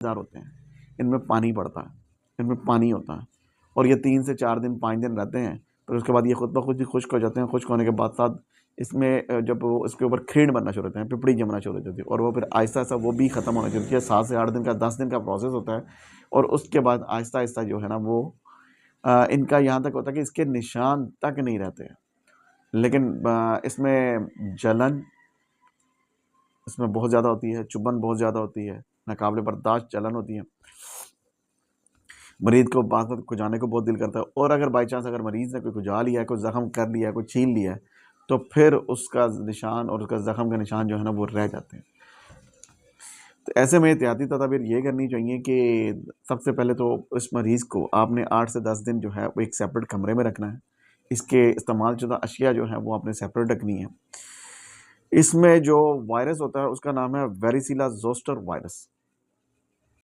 دار ہوتے ہیں، ان میں پانی پڑتا ہے، ان میں پانی ہوتا ہے، اور یہ 3 سے 4 دن 5 دن رہتے ہیں، پھر اس کے بعد یہ خود بخود ہی خشک ہو جاتے ہیں۔ خشک ہونے کے بعد ساتھ اس میں جب وہ اس کے اوپر کھیڑ بننا شروع ہوتے ہیں، پپڑی جمنا شروع ہو جاتی ہے، اور وہ پھر آہستہ آہستہ وہ بھی ختم ہونا شروع ہوتی ہے۔ 7 سے 8 دن کا 10 دن کا پروسیس ہوتا ہے، اور اس کے بعد آہستہ آہستہ جو ہے نا وہ ان کا یہاں تک ہوتا ہے کہ اس کے نشان تک نہیں رہتے ہیں، لیکن اس میں جلن اس میں بہت زیادہ ہوتی ہے، چبھن بہت زیادہ ہوتی ہے، ناقابل برداشت جلن ہوتی ہے، مریض کو بعض وقت کھجانے کو بہت دل کرتا ہے، اور اگر بائی چانس اگر مریض نے کوئی کھجا لیا ہے، کوئی زخم کر لیا ہے، کوئی چھین لیا ہے، تو پھر اس کا نشان اور اس کا زخم کا نشان جو ہے نا وہ رہ جاتے ہیں۔ تو ایسے میں احتیاطی تدابیر یہ کرنی چاہیے کہ سب سے پہلے تو اس مریض کو آپ نے 8 سے 10 دن جو ہے وہ ایک سیپریٹ کمرے میں رکھنا ہے، اس کے استعمال شدہ اشیاء جو ہیں وہ آپ نے سیپریٹ رکھنی ہے۔ اس میں جو وائرس ہوتا ہے اس کا نام ہے ویریسیلا زوسٹر وائرس،